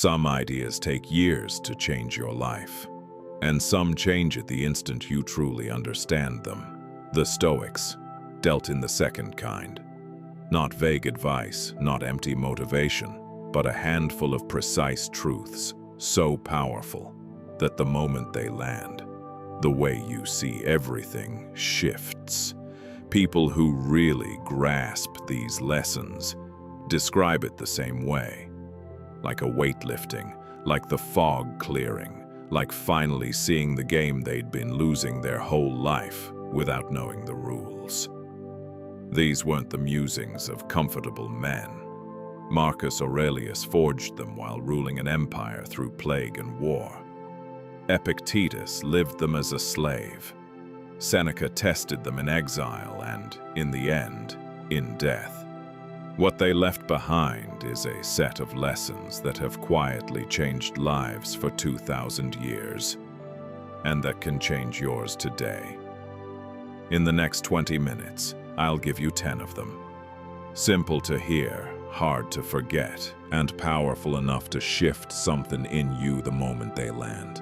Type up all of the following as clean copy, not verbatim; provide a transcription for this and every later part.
Some ideas take years to change your life, and some change at the instant you truly understand them. The Stoics dealt in the second kind. Not vague advice, not empty motivation, but a handful of precise truths, so powerful that the moment they land, the way you see everything shifts. People who really grasp these lessons describe it the same way. Like a weightlifting, like the fog clearing, like finally seeing the game they'd been losing their whole life without knowing the rules. These weren't the musings of comfortable men. Marcus Aurelius forged them while ruling an empire through plague and war. Epictetus lived them as a slave. Seneca tested them in exile and, in the end, in death. What they left behind is a set of lessons that have quietly changed lives for 2,000 years, and that can change yours today. In the next 20 minutes, I'll give you 10 of them. Simple to hear, hard to forget, and powerful enough to shift something in you the moment they land.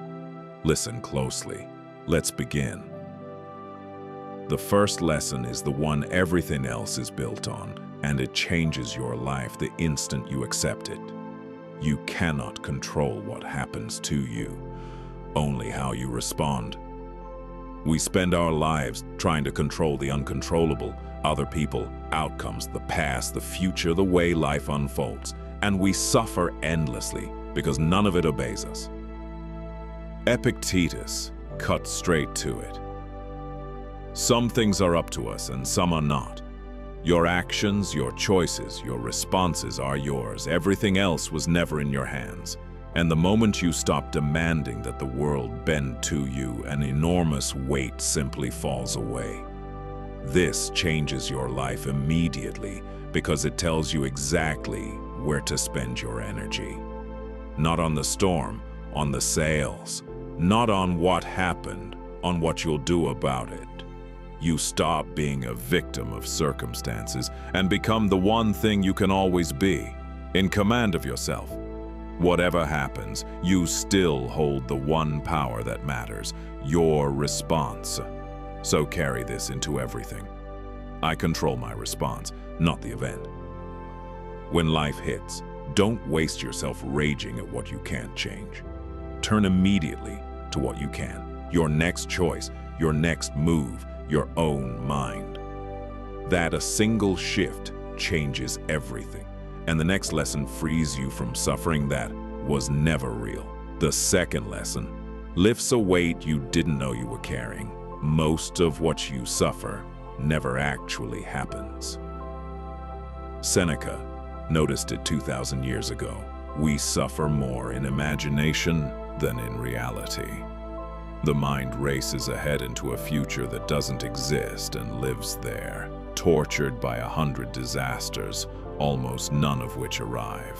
Listen closely. Let's begin. The first lesson is the one everything else is built on, and it changes your life the instant you accept it. You cannot control what happens to you, only how you respond. We spend our lives trying to control the uncontrollable, other people, outcomes, the past, the future, the way life unfolds, and we suffer endlessly because none of it obeys us. Epictetus cut straight to it. Some things are up to us and some are not. Your actions, your choices, your responses are yours. Everything else was never in your hands. And the moment you stop demanding that the world bend to you, an enormous weight simply falls away. This changes your life immediately because it tells you exactly where to spend your energy. Not on the storm, on the sails. Not on what happened, on what you'll do about it. You stop being a victim of circumstances and become the one thing you can always be, in command of yourself. Whatever happens, you still hold the one power that matters, your response. So carry this into everything. I control my response, not the event. When life hits, don't waste yourself raging at what you can't change. Turn immediately to what you can, your next choice, your next move, your own mind. That a single shift changes everything, and the next lesson frees you from suffering that was never real. The second lesson lifts a weight you didn't know you were carrying. Most of what you suffer never actually happens. Seneca noticed it 2,000 years ago. We suffer more in imagination than in reality. The mind races ahead into a future that doesn't exist and lives there, tortured by 100 disasters, almost none of which arrive.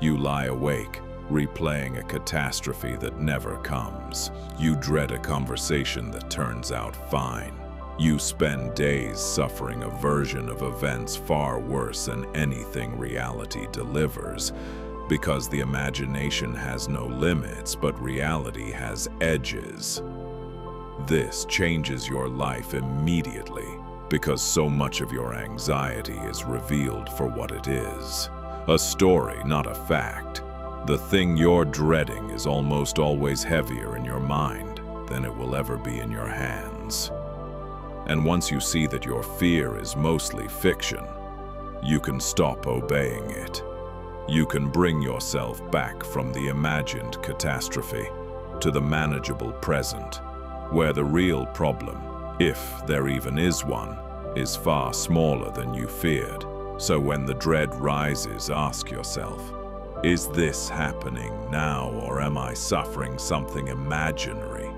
You lie awake, replaying a catastrophe that never comes. You dread a conversation that turns out fine. You spend days suffering a version of events far worse than anything reality delivers, because the imagination has no limits, but reality has edges. This changes your life immediately, because so much of your anxiety is revealed for what it is. A story, not a fact. The thing you're dreading is almost always heavier in your mind than it will ever be in your hands. And once you see that your fear is mostly fiction, you can stop obeying it. You can bring yourself back from the imagined catastrophe to the manageable present, where the real problem, if there even is one, is far smaller than you feared. So when the dread rises, ask yourself, is this happening now, or am I suffering something imaginary?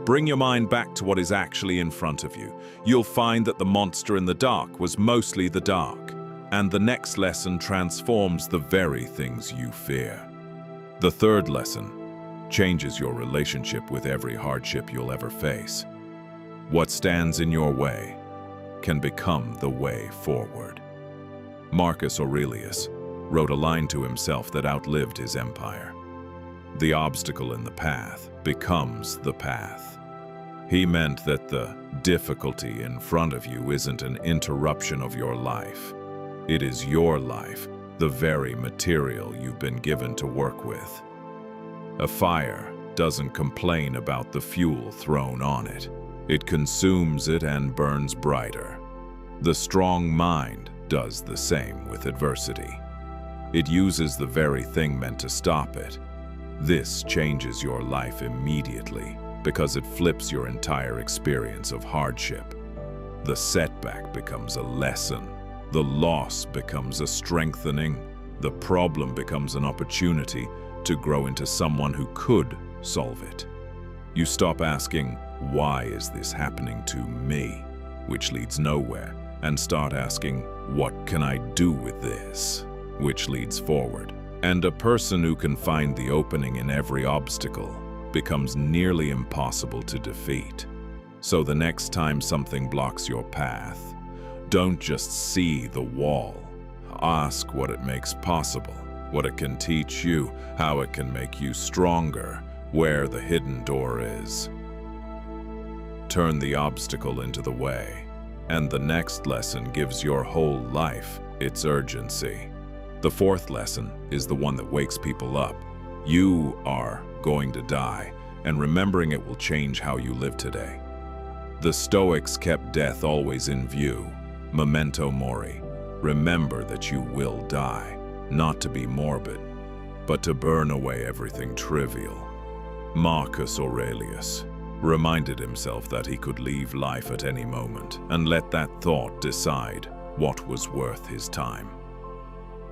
Bring your mind back to what is actually in front of you. You'll find that the monster in the dark was mostly the dark. And the next lesson transforms the very things you fear. The third lesson changes your relationship with every hardship you'll ever face. What stands in your way can become the way forward. Marcus Aurelius wrote a line to himself that outlived his empire. The obstacle in the path becomes the path. He meant that the difficulty in front of you isn't an interruption of your life. It is your life, the very material you've been given to work with. A fire doesn't complain about the fuel thrown on it. It consumes it and burns brighter. The strong mind does the same with adversity. It uses the very thing meant to stop it. This changes your life immediately because it flips your entire experience of hardship. The setback becomes a lesson. The loss becomes a strengthening. The problem becomes an opportunity to grow into someone who could solve it. You stop asking, "Why is this happening to me?" which leads nowhere, and start asking, "What can I do with this?" which leads forward. And a person who can find the opening in every obstacle becomes nearly impossible to defeat. So the next time something blocks your path, don't just see the wall. Ask what it makes possible, what it can teach you, how it can make you stronger, where the hidden door is. Turn the obstacle into the way, and the next lesson gives your whole life its urgency. The fourth lesson is the one that wakes people up. You are going to die, and remembering it will change how you live today. The Stoics kept death always in view. Memento mori. Remember that you will die, not to be morbid, but to burn away everything trivial. Marcus Aurelius reminded himself that he could leave life at any moment and let that thought decide what was worth his time.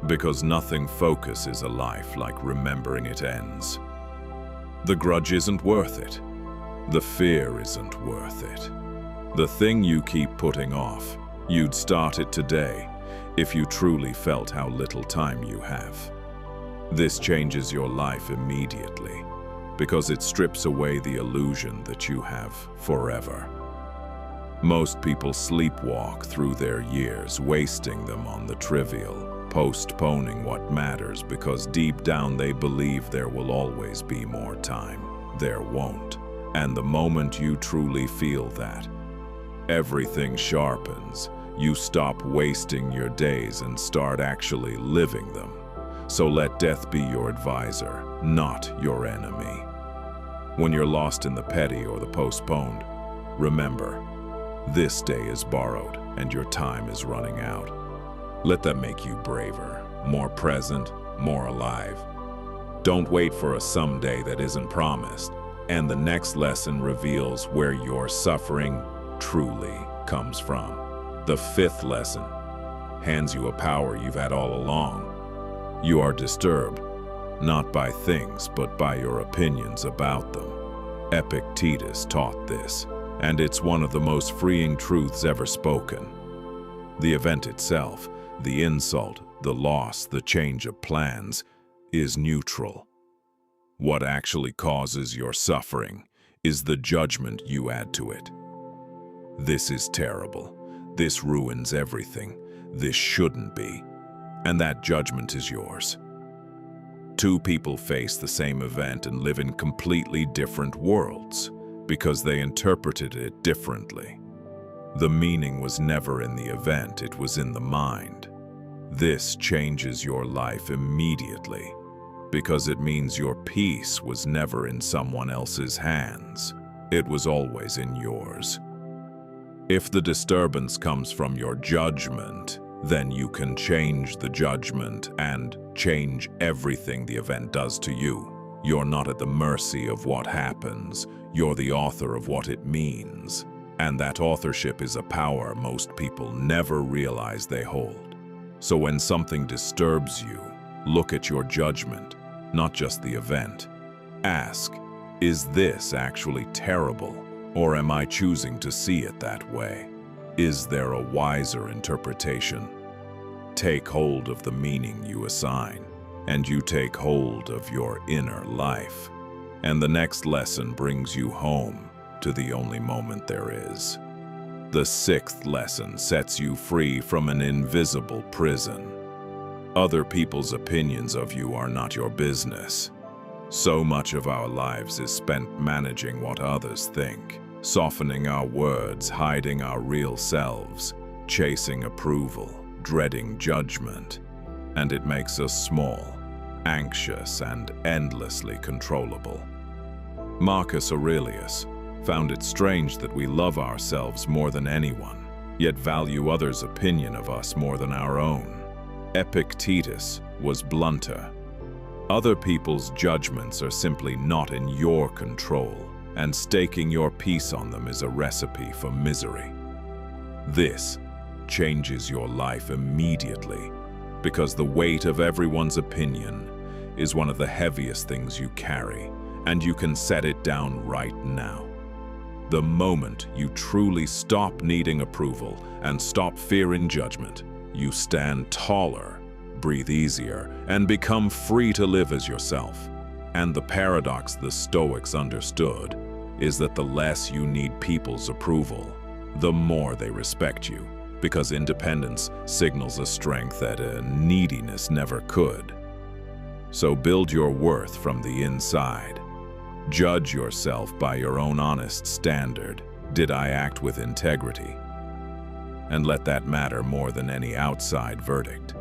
Because nothing focuses a life like remembering it ends. The grudge isn't worth it. The fear isn't worth it. The thing you keep putting off, you'd start it today if you truly felt how little time you have. This changes your life immediately because it strips away the illusion that you have forever. Most people sleepwalk through their years, wasting them on the trivial, postponing what matters because deep down they believe there will always be more time. There won't. And the moment you truly feel that, everything sharpens. You stop wasting your days and start actually living them. So let death be your advisor, not your enemy. When you're lost in the petty or the postponed, remember, this day is borrowed and your time is running out. Let that make you braver, more present, more alive. Don't wait for a someday that isn't promised, and the next lesson reveals where your suffering truly comes from. The fifth lesson hands you a power you've had all along. You are disturbed, not by things, but by your opinions about them. Epictetus taught this, and it's one of the most freeing truths ever spoken. The event itself, the insult, the loss, the change of plans, is neutral. What actually causes your suffering is the judgment you add to it. This is terrible. This ruins everything. This shouldn't be. And that judgment is yours. Two people face the same event and live in completely different worlds because they interpreted it differently. The meaning was never in the event, it was in the mind. This changes your life immediately because it means your peace was never in someone else's hands. It was always in yours. If the disturbance comes from your judgment, then you can change the judgment and change everything the event does to you. You're not at the mercy of what happens. You're the author of what it means. And that authorship is a power most people never realize they hold. So when something disturbs you, look at your judgment, not just the event. Ask, is this actually terrible? Or am I choosing to see it that way? Is there a wiser interpretation? Take hold of the meaning you assign, and you take hold of your inner life. And the next lesson brings you home to the only moment there is. The sixth lesson sets you free from an invisible prison. Other people's opinions of you are not your business. So much of our lives is spent managing what others think, softening our words, hiding our real selves, chasing approval, dreading judgment, and it makes us small, anxious, and endlessly controllable. Marcus Aurelius found it strange that we love ourselves more than anyone, yet value others' opinion of us more than our own. Epictetus was blunter. Other people's judgments are simply not in your control, and staking your peace on them is a recipe for misery. This changes your life immediately, because the weight of everyone's opinion is one of the heaviest things you carry, and you can set it down right now. The moment you truly stop needing approval and stop fearing judgment, you stand taller, breathe easier, and become free to live as yourself. And the paradox the Stoics understood is that the less you need people's approval, the more they respect you, because independence signals a strength that neediness never could. So build your worth from the inside. Judge yourself by your own honest standard. Did I act with integrity? And let that matter more than any outside verdict.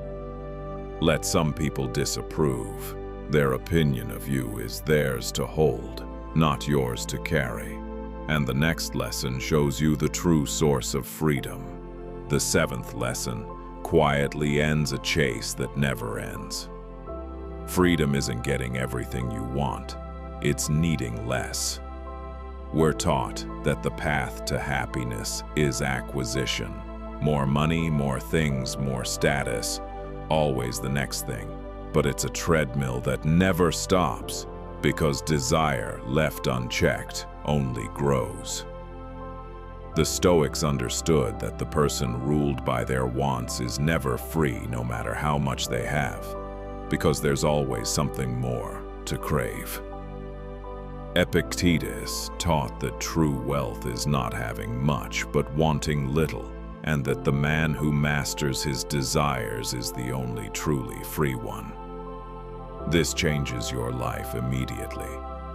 Let some people disapprove. Their opinion of you is theirs to hold, not yours to carry. And the next lesson shows you the true source of freedom. The seventh lesson quietly ends a chase that never ends. Freedom isn't getting everything you want. It's needing less. We're taught that the path to happiness is acquisition. More money, more things, more status, always the next thing. But it's a treadmill that never stops, because desire left unchecked only grows. The Stoics understood that the person ruled by their wants is never free, no matter how much they have, because there's always something more to crave. Epictetus taught that true wealth is not having much, but wanting little, and that the man who masters his desires is the only truly free one. This changes your life immediately,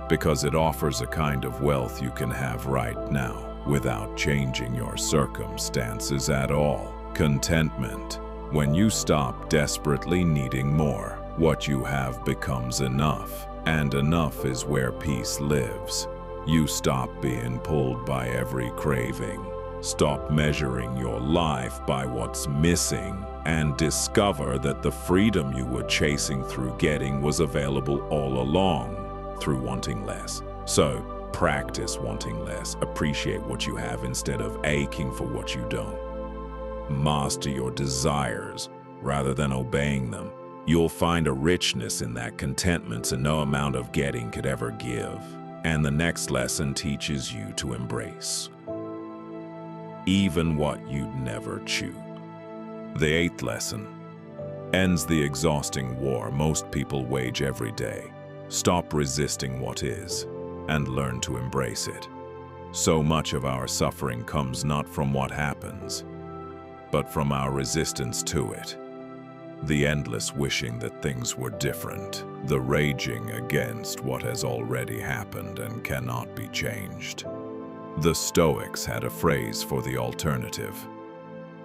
because it offers a kind of wealth you can have right now, without changing your circumstances at all. Contentment. When you stop desperately needing more, what you have becomes enough. And enough is where peace lives. You stop being pulled by every craving. Stop measuring your life by what's missing, and discover that the freedom you were chasing through getting was available all along, through wanting less. So, practice wanting less. Appreciate what you have instead of aching for what you don't. Master your desires rather than obeying them. You'll find a richness in that contentment that no amount of getting could ever give. And the next lesson teaches you to embrace even what you'd never choose. The eighth lesson ends the exhausting war most people wage every day. Stop resisting what is, and learn to embrace it. So much of our suffering comes not from what happens, but from our resistance to it. The endless wishing that things were different, the raging against what has already happened and cannot be changed. The Stoics had a phrase for the alternative.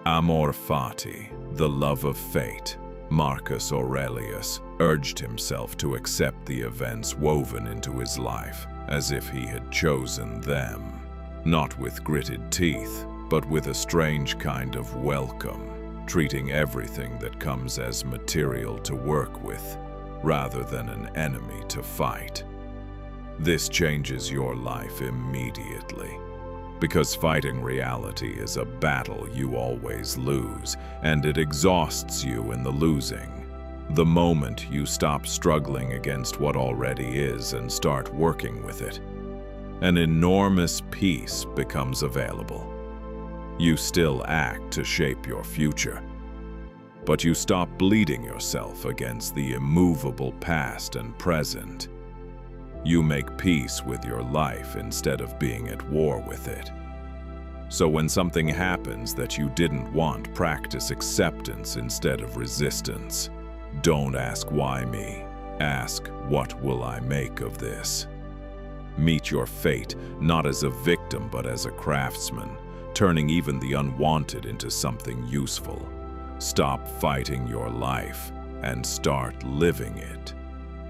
Amor fati, the love of fate. Marcus Aurelius urged himself to accept the events woven into his life as if he had chosen them, not with gritted teeth, but with a strange kind of welcome, treating everything that comes as material to work with, rather than an enemy to fight. This changes your life immediately, because fighting reality is a battle you always lose, and it exhausts you in the losing. The moment you stop struggling against what already is and start working with it, an enormous peace becomes available. You still act to shape your future, but you stop bleeding yourself against the immovable past and present. You make peace with your life instead of being at war with it. So when something happens that you didn't want, practice acceptance instead of resistance. Don't ask why me. Ask, what will I make of this? Meet your fate not as a victim but as a craftsman, turning even the unwanted into something useful. Stop fighting your life and start living it.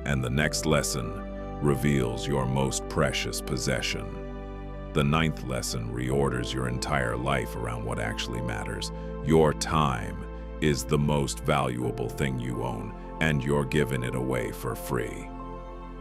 And the next lesson reveals your most precious possession. The 9th lesson reorders your entire life around what actually matters. Your time is the most valuable thing you own, and you're giving it away for free.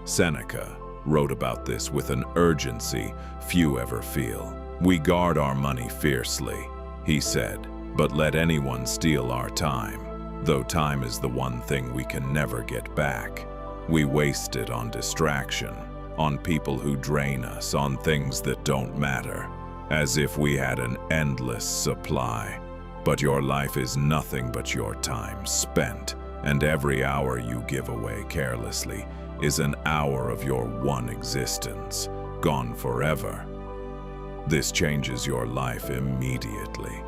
Seneca wrote about this with an urgency few ever feel. We guard our money fiercely, he said, but let anyone steal our time, though time is the one thing we can never get back. We waste it on distraction, on people who drain us, on things that don't matter, as if we had an endless supply. But your life is nothing but your time spent, and every hour you give away carelessly is an hour of your one existence, gone forever. This changes your life immediately,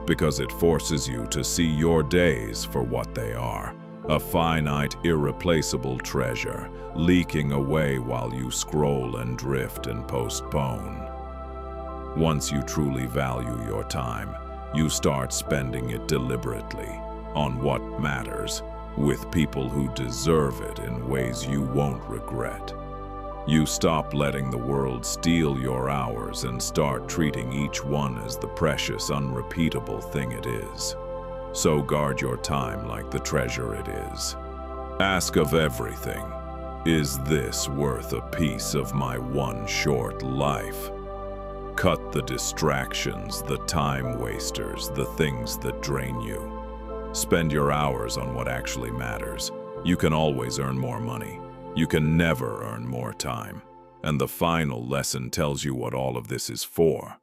because it forces you to see your days for what they are, a finite, irreplaceable treasure, leaking away while you scroll and drift and postpone. Once you truly value your time, you start spending it deliberately, on what matters, with people who deserve it in ways you won't regret. You stop letting the world steal your hours and start treating each one as the precious, unrepeatable thing it is. So guard your time like the treasure it is. Ask of everything, is this worth a piece of my one short life? Cut the distractions, the time wasters, the things that drain you. Spend your hours on what actually matters. You can always earn more money. You can never earn more time. And the final lesson tells you what all of this is for.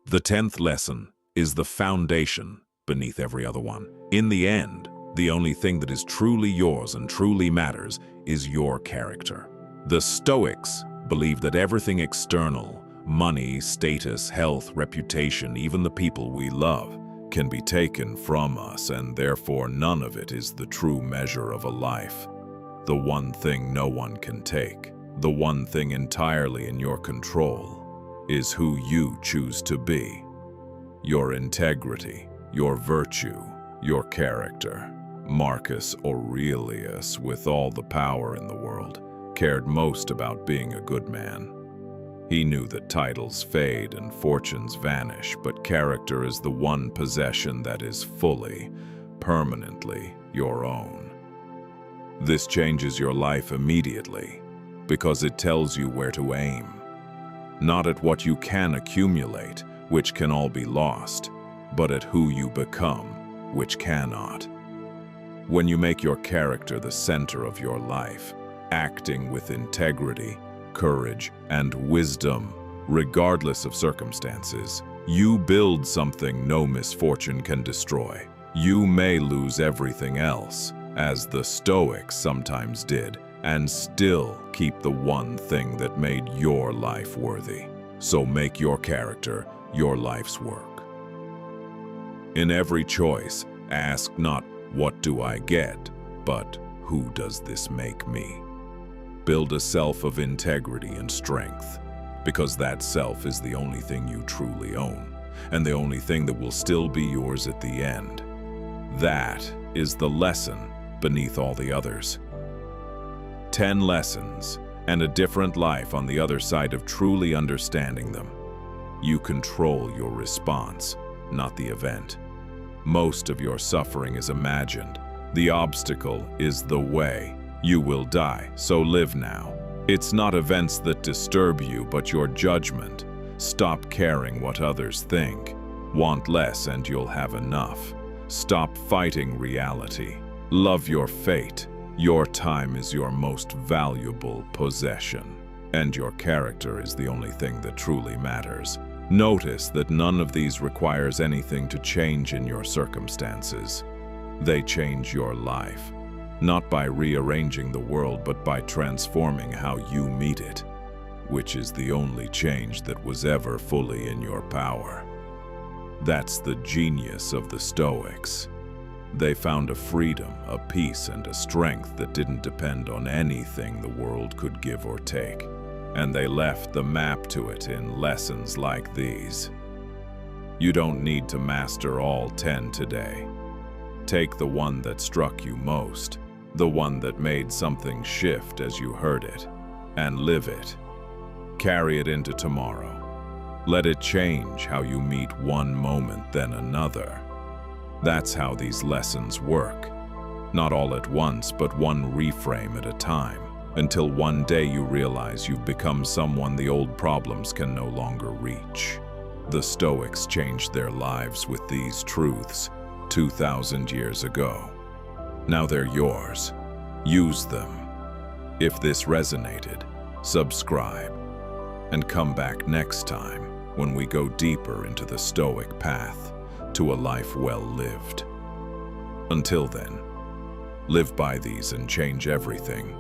The 10th lesson is the foundation beneath every other one. In the end, the only thing that is truly yours and truly matters is your character. The Stoics believe that everything external, money, status, health, reputation, even the people we love, can be taken from us, and therefore none of it is the true measure of a life. The one thing no one can take, the one thing entirely in your control, is who you choose to be. Your integrity, your virtue, your character. Marcus Aurelius, with all the power in the world, cared most about being a good man. He knew that titles fade and fortunes vanish, but character is the one possession that is fully, permanently your own. This changes your life immediately, because it tells you where to aim. Not at what you can accumulate, which can all be lost, but at who you become, which cannot. When you make your character the center of your life, acting with integrity, courage, and wisdom, regardless of circumstances, you build something no misfortune can destroy. You may lose everything else, as the Stoics sometimes did, and still keep the one thing that made your life worthy. So make your character your life's work. In every choice, ask not, what do I get, but who does this make me? Build a self of integrity and strength, because that self is the only thing you truly own, and the only thing that will still be yours at the end. That is the lesson beneath all the others. 10 lessons, and a different life on the other side of truly understanding them. You control your response, not the event. Most of your suffering is imagined. The obstacle is the way. You will die, so live now. It's not events that disturb you, but your judgment. Stop caring what others think. Want less and you'll have enough. Stop fighting reality. Love your fate. Your time is your most valuable possession, and your character is the only thing that truly matters. Notice that none of these requires anything to change in your circumstances. They change your life. Not by rearranging the world, but by transforming how you meet it, which is the only change that was ever fully in your power. That's the genius of the Stoics. They found a freedom, a peace, and a strength that didn't depend on anything the world could give or take. And they left the map to it in lessons like these. You don't need to master all 10 today. Take the one that struck you most, the one that made something shift as you heard it, and live it. Carry it into tomorrow. Let it change how you meet one moment then another. That's how these lessons work. Not all at once, but one reframe at a time, until one day you realize you've become someone the old problems can no longer reach. The Stoics changed their lives with these truths 2,000 years ago. Now they're yours. Use them. If this resonated, subscribe, and come back next time when we go deeper into the Stoic path to a life well lived. Until then, live by these and change everything.